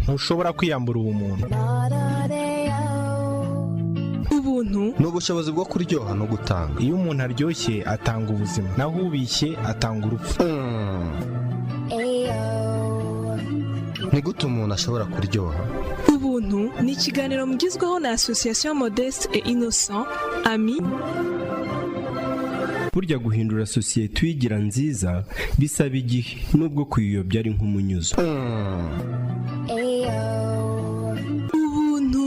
ntushobora kwiyambura ubumuntu. Ubuntu ni ubushobozi bwo kuryoha no gutanga. Iyo umuntu aryoshye atanga ubuzima, naho ubishye atanga urupfu. Ni gute umuntu ashobora kuryoha? Ubuntu ni ikiganiro mugizweho na Association Modeste et Innocent Ami. Burya guhindura sosiyete uyigira nziza bisaba igihe, nubwo kuyiyobya ari nk'umunyuzo. Ubuntu.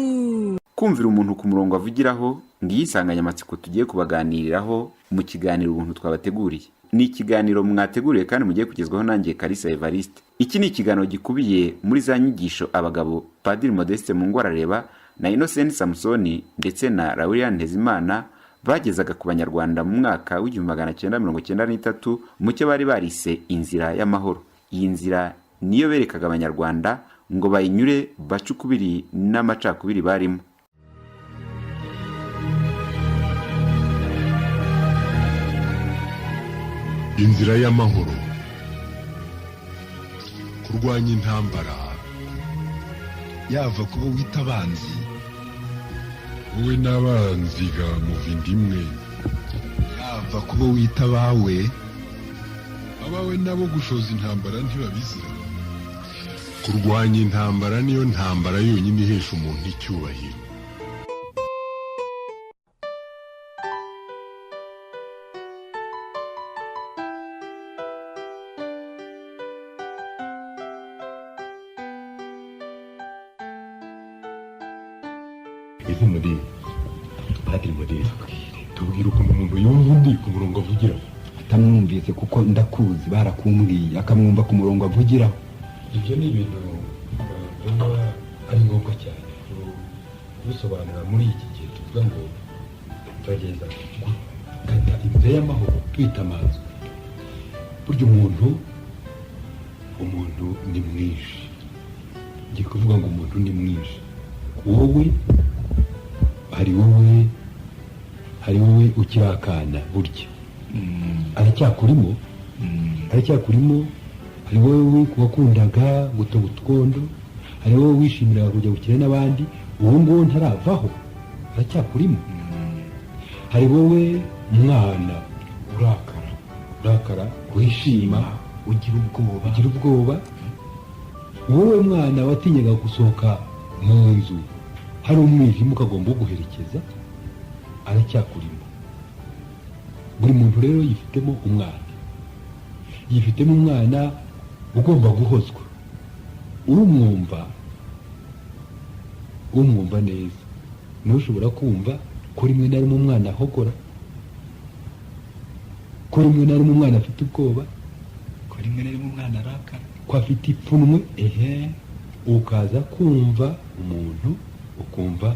Kumvira umuntu ku murongo avugiraho ngiyi insanganyamatsiko tugiye kubaganiriraho mu kiganiro ubuntu twabateguriye. Ni ikiganiro mwateguriye kandi mugiye kugezwaho nanjye Kalisa Evariste. Iki ni ikiganiro gikubiye muri za nyigisho abagabo Padiri Modeste Mungwarareba na Innocent Samsoni ndetse na Laurian Ntezimana bagezaga ku banyarwanda mu mwaka w'1993 mu cyo bari barise inzira y'amahoro. Iyi nzira niyo berekaga abanyarwanda ngo bayinyure bacukubiri n'amacakubiri barimo. Inzira y'amahoro, kurwanya intambara, yava kubo wita abanzi, wowe n'abanziga muva indimwe, yava kubo wita abawe nabo gushoza intambara ntibabizira. Kurwanya intambara niyo ntambara yonyine ihesha umuntu icyubahiro. Ese muri Padiri Modeste tubwira ukuntu umuntu yumva undi ku murongo avugiraho. Atamwumvise kuko ndakuzi barakumbwiye akamwumva ku murongo avugiraho. Ibyo ni ibintu mbona ari ngombwa cyane gusobanura muri iki gihe tuvuga ngo turageza gukata inzira y'amahoro twita amazi. Burya umuntu ni mwinshi. Ngiye kuvuga ngo umuntu ni mwinshi. Wowe hari wowe ukirakana burya aracyakurimo hari wowe wakundaga gutoba utwondo, hari wowe wishimiraga kujya gukina n'abandi, uwo nguwo ntaravaho aracyakurimo. Hari wowe mwana urakara wishima ugira ubwoba, wowe mwana watinyaga gusohoka mu nzu hari umwijima ukagomba guherekeza, aracyakurimo. Buri muntu rero yifitemo umwana ugomba guhozwa. umwumva neza, ntushobora kumva ko rimwe na rimwe umwana ahogora, ko rimwe na rimwe umwana afite ubwoba, ko rimwe na rimwe umwana arakara, ko afite ipfunwe. Ukaza kumva umuntu, ukumva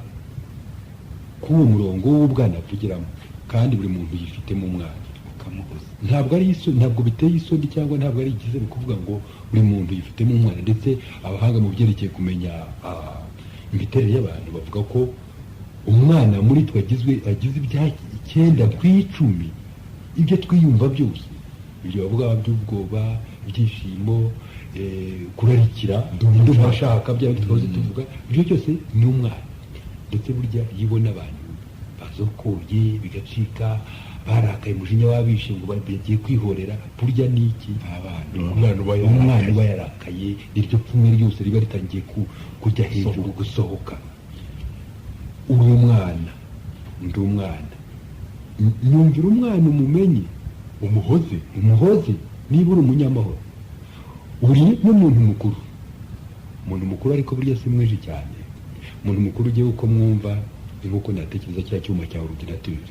ko uwo murongo w'ubwana avugiramo, kandi buri muntu yifitemo umwana ukamuhoza. Ntabwo biteye isoni cyangwa ntabwo ari igize kuvuga ngo buri muntu yifitemo umwana. Ndetse abahanga mu byerekeye kumenya imiterere y'abantu bavuga ko umwana muri twe agize ibya 9 ku 10 ibyo twiyumva byose, ibyo bavuga by'ubwoba, ibyishimo, kurarikira, ndumva ashaka bya twaze tuvuga, ibyo cyose ni umwana. Ndetse burya yibona abantu bazokoye bigacika, barakaye umujinya wabishe ngo bagiye kwihorera, burya niki umwana uba yarakaye, iryo pfunwe ryose riba ritangiye kujya hejuru gusohoka. Uri umwana, ndi umwana, nyumvira umwana umumenye, umuhoze niba uri umunyamahoro. Uri n'umuntu mukuru ariko burya si mwinshi cyane. Umuntu mukuru ugiye uko mwumva nk'uko natekereza cya cyuma cya ordinateur,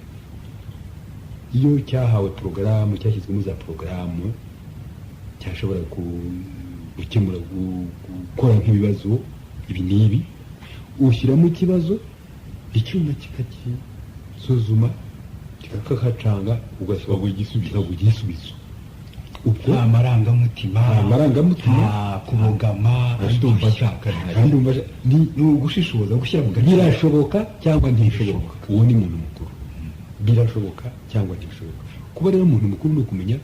iyo cyahawe porogaramu, cyashyizwemo za porogaramu, cyashobora gukemura gukora nk'ibibazo ibi n'ibi, ushyiramo ikibazo, icyuma kikakisuzuma kikakacanga, ugasaba igisubizo. Ubwo amarangamutima kubogama, kandi ni ugushishoza, gushyira mu gaciro. Birashoboka cyangwa ntibishoboka. Uwo ni umuntu mukuru. Birashoboka cyangwa ntibishoboka. Kuba rero umuntu mukuru ni ukumenya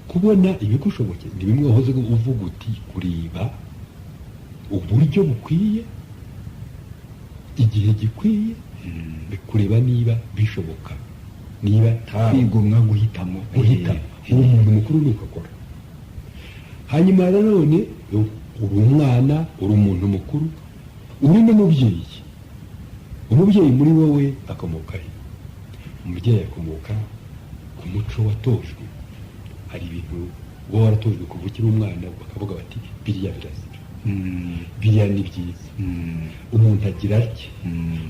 kubona ibigushobokeye. Ni bimwe wahoze uvuga uti kuriba uburyo bukwiye, igihe gikwiye, kureba niba bishoboka, niba kwigomwa guhitamo uwo muntu mukuru ni ukakora. Hanyuma nanone uri umwana, uri umuntu mukuru, uri n'umubyeyi. Umubyeyi muri wowe akomoka he? Umubyeyi akomoka ku muco watojwe. Hari ibintu uba waratojwe kuva ukiri umwana, bakavuga bati biriya birazira, biriya ni byiza, umuntu agira atya,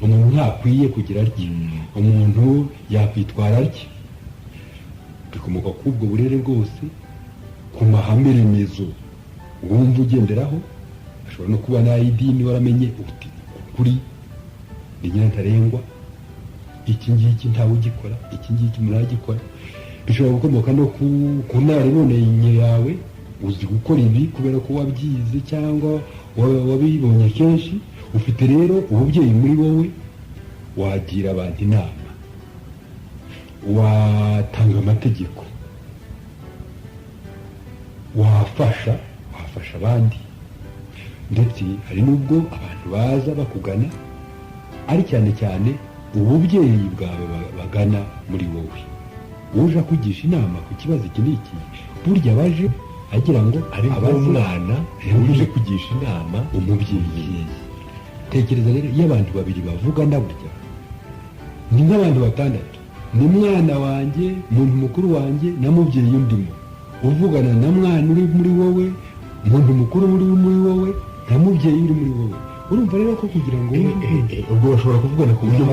umuntu ntakwiye kugira atya, umuntu yakwitwara atya. Bikomoka ku ubwo burere bwose, ku mahame remezo wumva ugenderaho. Ashobora no kuba n'ay'idini waramenye uti kuri ni nyirantarengwa, iki ngiki ntawe ugikora, iki ngiki muragikora. Bishobora gukomoka no ku naribonye yawe, uzi gukora ibi kubera ko wabyize cyangwa wabibonye kenshi. Ufite rero ububyeyi muri wowe, wagira abantu inama, watanga amategeko, wafasha abandi. Ndetse hari n'ubwo abantu baza bakugana ari cyane cyane ububyeyi bwawe bagana muri wowe, uje akugisha inama ku kibazo iki n'iki. Burya baje agira ngo ari umwana uje kugisha inama umubyeyi. Tekereza rero, iyo abantu babiri bavugana burya ni nk'abantu batandatu. Ni mwana wanjye, muntu mukuru wanjye, na mubyeyi undimo. Uvugana na mwana uri muri wowe, muntu mukuru uri muri wowe, na mubyeyi uri muri wowe. Urumva rero ko kugira ngo ubwo bashobora kuvugana ku buryo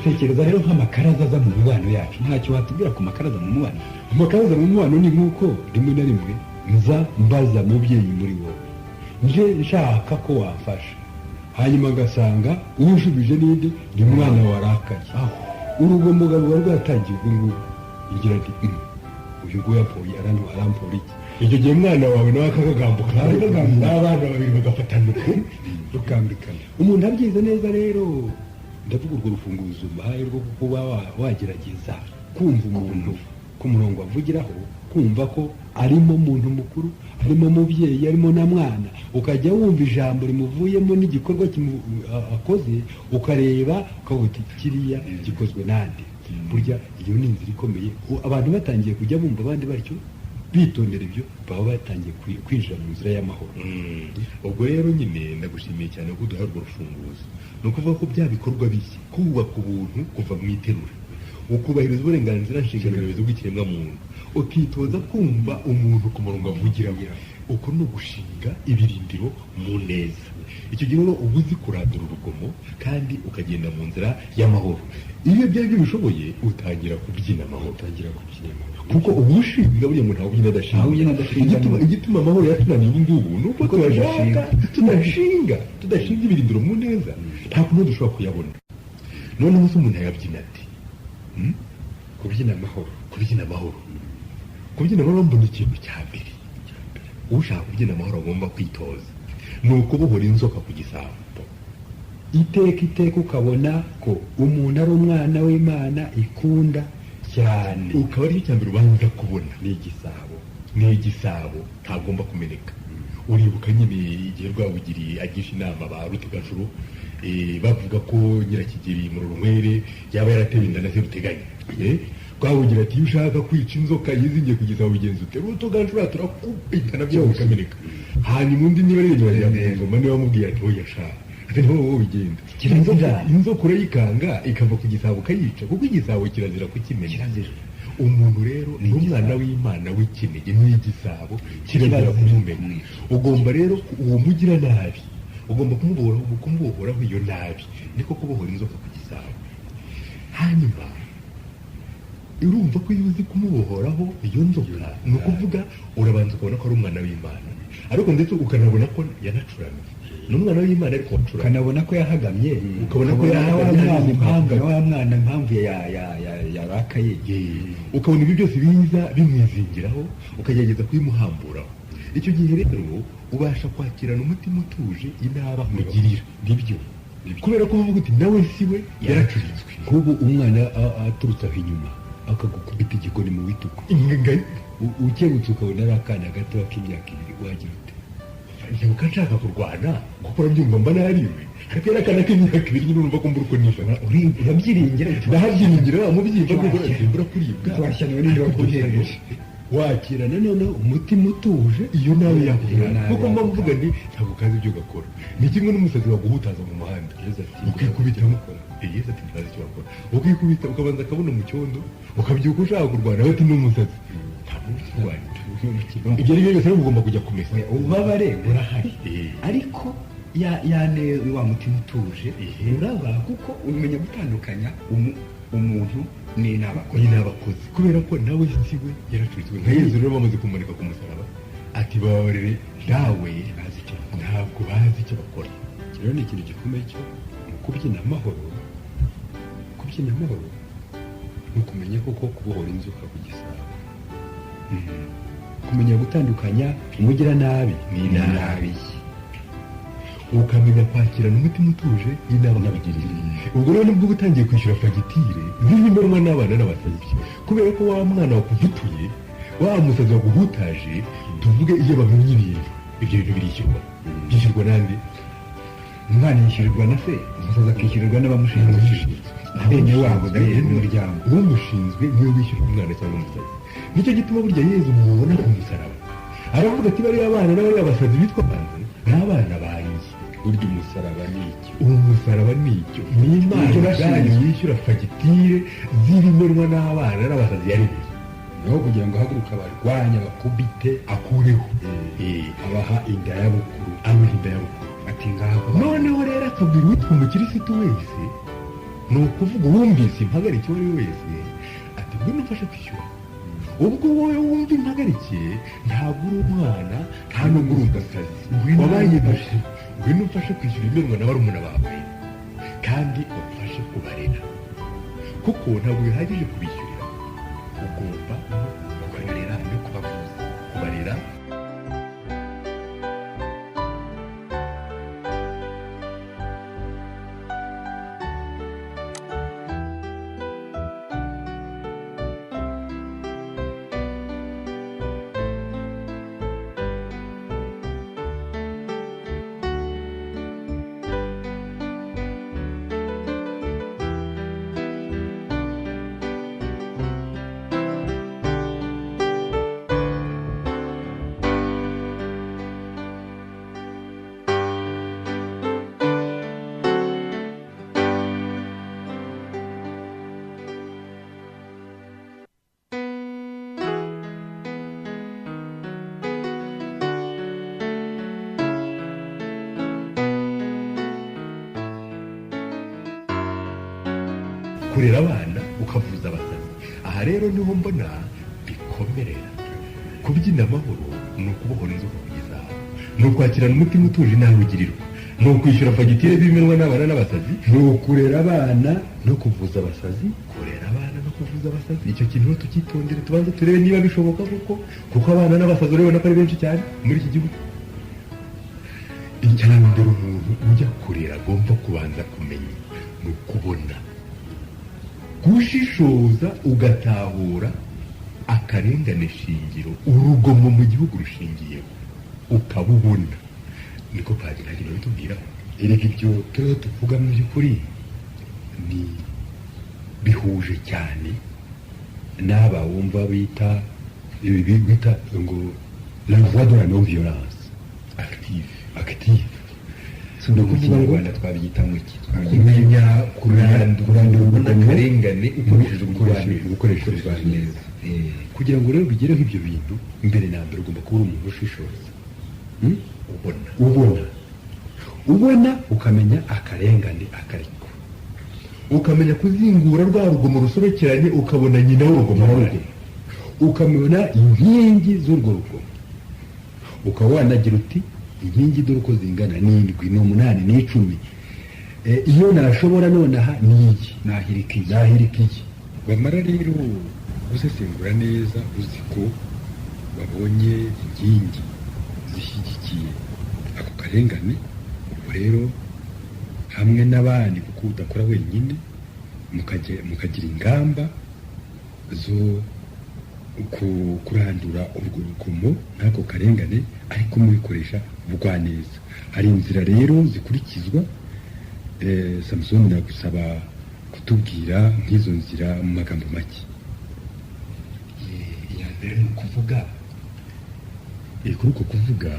tekereza rero nk'amakaraza aza mu mibano yacu. Ntacyo watubwira ku makaraza mu mubano? Amakaraza mu mubano ni nk'uko rimwe na rimwe nza mbaza mubyeyi muri wowe, nje nshaka ko wafasha, hanyuma agasanga uwushubije n'indi ni mwana warakaye. Urugomo ruba rwatangiye ubwo ngubwo. Igira ati uyu nguyu yapfuye arampora iki? Icyo gihe mwana wawe nawe akagagambuka, n'abana babiri bagafatana rukambikana. Umuntu abyize neza rero, ndavuga urwo rufunguzo mbahaye rwo kuba wagerageza kumva umuntu ku murongo avugiraho, kumva ko arimo muntu mukuru, arimo mubyeyi, arimo na mwana. Ukajya wumva ijambo rimuvuyemo n'igikorwa akoze, ukareba ukavuga uti kiriya gikozwe nande. Burya iyo ni inzira ikomeye. Abantu batangiye kujya bumva abandi batyo, bitondera ibyo, baba batangiye kwinjira mu nzira y'amahoro. Ubwo rero nyine ndagushimiye cyane ko uduha urwo rufunguzo. Ni ukuvuga ko bya bikorwa bishya, kubaka ubuntu kuva mu iterura, ukubahiriza uburenganzira nshingano bw'ikiremwa muntu, ukitoza kumva umuntu ku murongo avugiraho. Uko ni ugushinga ibirindiro mu neza. Icyo gihe rero uba uzi kurandura urugomo kandi ukagenda mu nzira y'amahoro. Iyo byari bishoboye utangira kubyina amahoro, kuko ubushinga buriya ngo ntawe ubyina adashinga. Igituma amahoro yatunaniye ubu ngubu ni uko tudashinga ibirindiro mu neza, nta kuntu dushobora kuyabona. Noneho se umuntu yabyina ati kubyina amahoro. Kubyina amahoro mbona ikintu cya mbere. Ushaka kubyina amahoro agomba kwitoza, ni ukubohora inzoka ku gisambo. Iteka ukabona ko umuntu ari umwana w'Imana ikunda cyane. Ukaba ari cyo mbere ubanza kubona ni igisabo ntagomba kumeneka. Uribuka nyine igihe Rwabugiri agisha inama ba Rutegajuru, bavuga ko Nyirakigeri mu Runywere yaba yarateye inda na Seruteganya. Rwabugira ati iyo ushaka kwica inzoka yizingiye ku gisabo bigenza ute? Rutegajuru turakubita nabyo bikameneka. Hanyuma undi niba rero yambaye ngoma niba amubwiye ati oya shaka niho wowe bigenda. Inzoka urayikanga ikava ku gisabo ukayica, kuko igisabo kirazira kukimenya. Umuntu rero ni umwana w'Imana w'ikinege, n'igisabo kirazira kumumenya. Ugomba rero uwo mugira nabi, ugomba kumubohoraho iyo nabi, niko kubohora inzoka ku gisabo. Hanyuma urumva ko iyo uzi kumubohoraho iyo nzoka, ni ukuvuga urabanza ukabona ko ari umwana w'Imana, ariko ndetse ukanabona ko yanacuramye. Ni umwana w'Imana ariko wacuramye, ukanabona ko yahagamye, ukabona ko yahagamye wa mwana impamvu yarakaye. Ukabona ibi byose biza bimwizingiraho, ukagerageza kubimuhamburaho. Icyo gihe rero ubasha kwakirana umutima utuje inaba mugirira. Nibyo kubera ko uvuga uti nawe siwe yaracurizwe. Nk'ubu umwana aturutse aho inyuma akagukubita igikoni mu bitugu, ukebutse ukabona ari akana gato k'imyaka 2, wagira ute? ntibuka nshaka kurwana kuko urabyumva mba nariwe ariko yari akana k'imyaka ibiri nyine urumva ko mbura uko nifata urabyiringira ndahagyiringira mubyimbwa kuko urasimbura kuribwa twashyaniwe n'indi wakuhereje wakirana noneho umutima utuje iyo nawe yakura kuko mba mvuga nti ntabwo kazi ibyo gakora ni kimwe n'umusazi waguhutaza mu muhanda ukikubitamo yesu ati ntazi icyo wakora ukikubita ukabanza akabona mu cyondo ukabyuka ushaka kurwana bati n'umusazi ntabwo urwanya ibyo ari byo byose rero ugomba kujya kumesa ububabare burahari ariko wa mutima utuje uraba kuko umenya gutandukanya umuntu n'inabakozi kubera ko nawe si we yaracuritswe nka yezu rero bamaze kumumanika ku musaraba ati babarere dawe ntabwo bazi icyo bakora rero ni ikintu gikomeye cyo mu kubyina amahoro ni ukumenya koko kubohora inzoka ku gisabo kumenya gutandukanya umugiranabi n'inabi ukamenya kwakirana umutima utuje inama n'abagirira ubwo rero nibwo uba utangiye kwishyura fagitire z'ibimenwa n'abana n'abasazi kubera ko wa mwana wakuvutuye wa musazi waguhutaje tuvuge iyo bamenye ibintu ibyo bintu birishyurwa byishyurwa nande umwana yishyurirwa na se umusazi akishyurirwa n'abamushinzwe abenye wabo n'umuryango uwo mushinzwe niwe wishyurwa umwana cyangwa umusazi nicyo gituma burya yezu mubona ku musaraba aravuga ati bariya abana n'abariya basazi bitwa banze n'abana banjye burya umusaraba ni icyo umusaraba ni icyo ni imana ubwayo yishyura fagitire z'ibimenwa n'abana n'abasazi yaremeye niho kugira ngo ahaguruke abarwanya bakubite akureho abaha inda y'abukuru ati ngaho noneho rero akabwira uwitwa umukirisitu wese ni ukuvuga uwumvise impagarike uwo ari we wese ati ngwino umfashe kwishyura ubwo wowe wumva impagarikiye ntabwo uri umwana nta nubwo uri umusazi wabaye bashe ngwino umfashe kwishyura imenwa na barumuna bawe kandi umfashe kubarera kuko ntabwo bihagije kubishyurira ugomba kubarera no kubarera kurera abana ukavuza abasazi aha rero niho mbona bikomerera kubyina amahoro ni ukubohora inzoka ku gisabo ni ukwakirana umutima utuje nawe ugirirwa ni ukwishyura fagitire z'ibimenwa n'abana n'abasazi ni ukurera abana no kuvuza abasazi kurera abana no kuvuza abasazi icyo kintu tukitondere tubanze turebe niba bishoboka kuko abana n'abasazi urabona ko ari benshi cyane muri iki gihugu icyambere umuntu ujya kurera agomba kubanza kumenya ni ukubona gushishoza ugatahura akarengane shingiro urugomo mu gihugu rushingiyeho ukabubona niko padiri hari bitubwiraho erega ibyo turiho tuvuga mu by'ukuri ni bihuje cyane n'aba wumva bita ngo la voie de la non violence active ni ukuvuga ngo Rwanda twabyita mu iki kumenya kurandura akarengane ukoresheje gukoresha neza kugira ngo rero bigereho ibyo bintu mbere na mbere ugomba kuba uri umuntu ushishoza ubona ukamenya akarengane akariko ukamenya kuzingura rwa rugomo rusobekeranye ukabona nyina w'urugomo ukamenya inkingi z'urwo rugomo ukaba wanagira uti inkingi dore uko zingana ni 7 ni 8 ni 10 iyo nashobora nonaha ni iki nahirika iki bamara rero gusesengura neza uzi ko babonye inkingi zishyigikiye ako karengane ubwo rero hamwe n'abandi kuko udakora wenyine mukagira ingamba kurandura ubwo rugomo n'ako karengane ariko mubikoresha ubugwaneza. Hari inzira rero zikurikizwa. Samusoni nagusaba kutubwira nk'izo nzira mu magambo make. iya mbere ni ukuvuga kuri uko kuvuga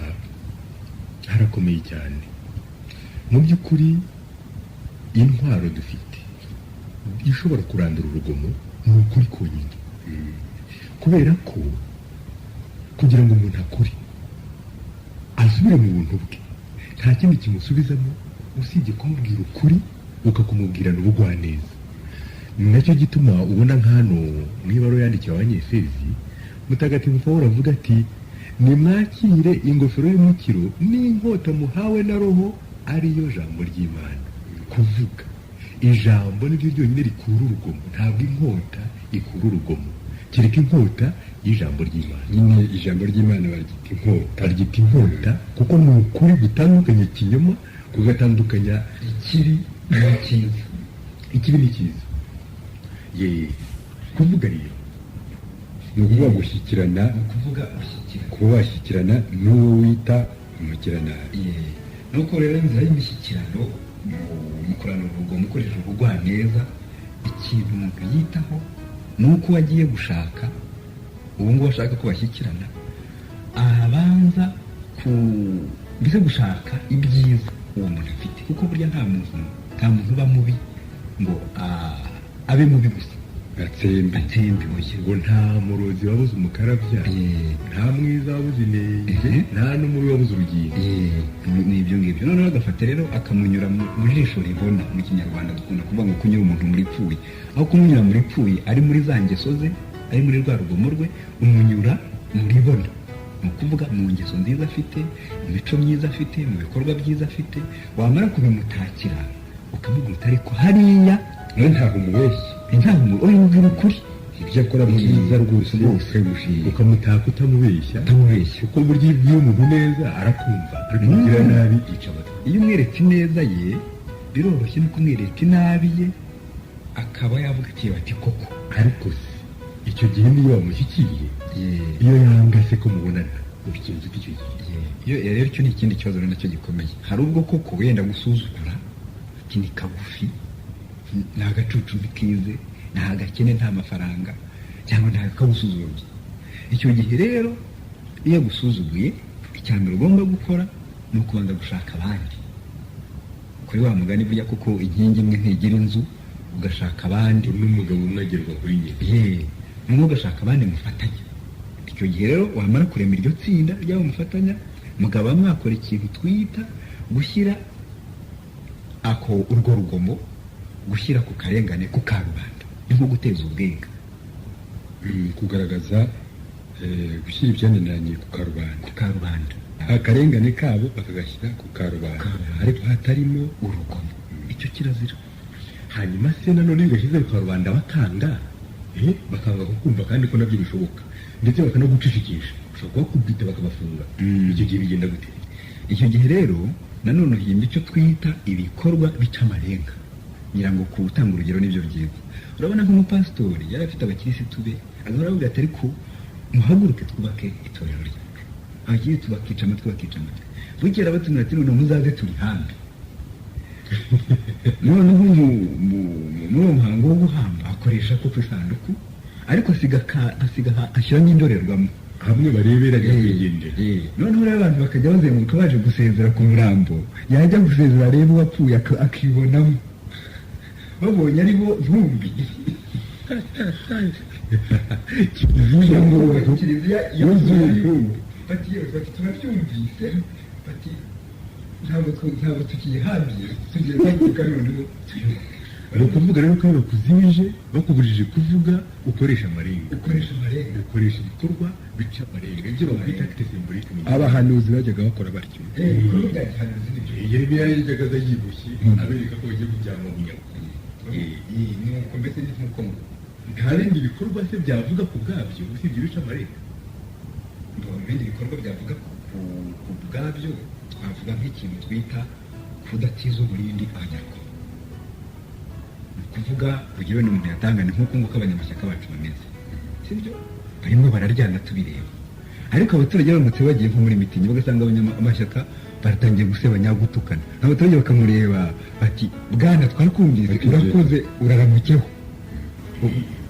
harakomeye cyane mu by'ukuri. Intwaro dufite ishobora kurandura urugomo ni ukuri konyine, kubera ko kugira ngo umuntu akure asubire mu buntu bwe nta kindi kimusubizamo usibye kumubwira ukuri ukakumubwirana ubugwaneza. Ni nacyo gituma ubona nk'hano mu ibaruwa yandikiwe abanyefezi Mutagatifu Pawulo avuga ati nimwakire ingofero y'umukiro n'inkota muhawe na Roho ariyo jambo ry'Imana. Kuvuga ijambo niryo ryonyine rikura urugomo, ntabwo inkota ikura urugomo, kereka inkota y'ijambo ry'Imana. Nyine ijambo ry'Imana baryita inkota kuko ni ukuri gutandukanya ikinyoma, kugatandukanya ikibi n'icyiza. Ikibi n'ikiza. Kuvuga rero ni ukuvuga gushyikirana, kuba washyikirana n'uwo wita umugiranabi. nuko rero inzira y'imishyikirano mu kurandura urugomo ukoresheje ubugwaneza, ikintu umuntu yitaho ni uko wagiye gushaka, ubu ngubu ashaka ko bashyikirana, abanza mbese gushaka ibyiza uwo muntu afite, kuko burya nta muntu uba mubi ngo abe mubi gusa atsembe oye. ngo nta murozi wabuze umukarabya, nta mwiza wabuze inenge, nta n'umubi wabuze urugingo. ni ibyo ngibyo. noneho agafata rero akamunyura mu jisho ribona. mu kinyarwanda dukunda kuvuga ngo kunyura umuntu muri pfuye, aho kumunyura muri pfuye ari muri za ngeso ze, ari muri rwa rugomo rwe, umunyura mu ribona. ni ukuvuga mu ngeso nziza afite, mu mico myiza afite, mu bikorwa byiza afite. wamara kubimutakira ukamubwira uti ariko hariya nawe ntabwo umubeshye, umubwira ukuri, ibyo akora byiza rwose ukabimushima, ukamutaka utamubeshya, kuko burya iyo ubwiye umuntu neza arakumva, ariko ugira nabi yica amatwi. iyo umwereka ineza ye biroroshye no kumwereka inabi ye, akaba yavuga ati bati koko. ariko se icyo gihe niyo wamushyikiriye, iyo yanga se ko mubonana ubigenza icyo gihe. rero icyo ni ikindi kibazo nacyo gikomeye. hari ubwo koko wenda gusuzugura ati ni kagufi, nta gacucu ntikize, nta gakene, nta mafaranga, cyangwa nta kagusuzugura. icyo gihe rero iyo agusuzuguye, icya mbere ugomba gukora ni ukubanza gushaka abandi. kuri wa mugani burya kuko inkingi imwe ntigira inzu, ugashaka abandi. n'umugabo umwe agerwa kuri njye. noneho ugashaka abandi mufatanya. icyo gihe rero wamara kurema iryo tsinda ry'abo mufatanya, mugaba mwakora ikintu twita gushyira urwo rugomo, gushyira ku karengane ku karubanda. ni nko guteza ubwega, kugaragaza, gushyira ibyananiranye ku karubanda. akarengane kabo bakagashyira ku karubanda, ariko hatarimo urugomo. icyo kirazira. hanyuma se nanone iyo ugashyize ku karubanda bakanga kukumva, kandi ko nabyo bishoboka, ndetse bakanagucishikisha, ushobora kubakubita bakabafunga. icyo gihe bigenda gute? icyo gihe rero nanone uhimba icyo twita ibikorwa bica amarenga. ngira ngo ku gutanga urugero nibyo byiza. urabona nk'umupasitori yari afite abakirisitu be, agahora avuga ati ariko muhaguruke twubake itorero ryacu, abakirisitu bakica amatwi. bukera batumira ati none muzaze turi hamwe. noneho muri uwo muhango wo guhamba akoresha ko ku isanduku, ariko ashyiramo indorerwamo hamwe barebera nyakwigendera. noneho rero abantu bakajya bazenguruka baje gusezera ku murambo, yajya gusezera areba uwapfuye akibonamo, babonye ari bo vumbi. kiliziya yuzuye vumbi. bati turabyumvise, bati ntabwo tukiyihambiye, tugiye kwaguka noneho. ni ukuvuga rero ko iyo bakuzimije, bakubujije kuvuga, ukoresha amarenga, ukoresha ibikorwa bica amarenga, ibyo bakwita acte symbolique. abahanuzi bajyaga bakora batyo. ibikorwa bya gihanuzi nibyo. Yeremiya yajyaga aza yiboshye, abereka ko bagiye kujyanwa mu nyama. nuko mbese ni nk'uko nta bindi bikorwa se byavuga ku bwabyo usibye ibica amarenga. ibindi bikorwa byavuga ku bwabyo, twavuga nk'ikintu twita kudatiza umurindi abanyarwanda. ni ukuvuga urugero ni umuntu yatangana nk'uko nguko abanyamashyaka bacu bameze, sibyo? barimo bararyana tubireba, ariko abaturage baramutse bagiye nko muri mitingi bagasanga abanyamashyaka baratangiye gusebanya gutukana, abaturage bakamureba bati bwana twarakumvise urakoze uraramukeho,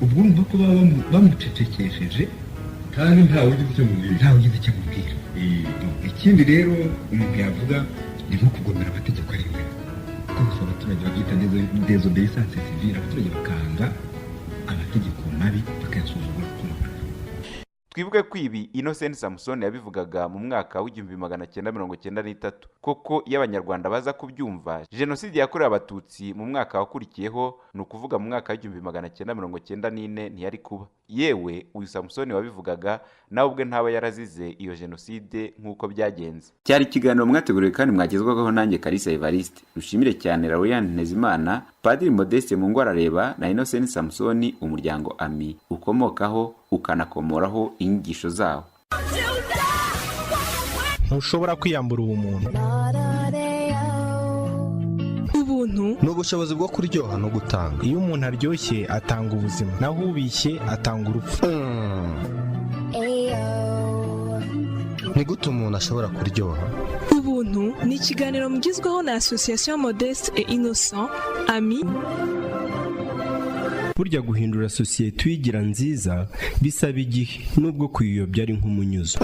ubwo urumva ko baba bamucecekesheje kandi ntawe ugize icyo mubwira. Ikindi rero umuntu yavuga ni nko kugomera amategeko ari imbere, kuko abaturage babyita desobedience civile, abaturage bakanga amategeko mabi bakayasuzugura ku muntu. Twibuke ko ibi Innocent Samson yabivugaga mu mwaka w'1993. Koko iyo abanyarwanda baza kubyumva, jenoside yakorewe abatutsi mu mwaka wakurikiyeho, ni ukuvuga mu mwaka w'1994 ntiyari kuba. Yewe uyu Samson wabivugaga nawe ubwe ntaba yarazize iyo jenoside nk'uko byagenze. Cyari ikiganiro mwateguriwe kandi mwagezwagaho nanjye Kalisa Evariste. Rushimire cyane Lauriane Ntezimana, Padiri Modeste Mungwarareba na Innocent Samson, umuryango AMI ukomokaho ukanakomoraho inyigisho zawo. ntushobora kwiyambura ubumuntu. Ubuntu ni ubushobozi bwo kuryoha no gutanga. Iyo umuntu aryoshye atanga ubuzima, naho ubishye atanga urupfu. Ni gute umuntu ashobora kuryoha? Ubuntu ni ikiganiro mugizweho na Association Modeste et Innocent AMI. Burya guhindura sosiyete uyigira nziza bisaba igihe, nubwo kuyiyobya ari nk'umunyuzo.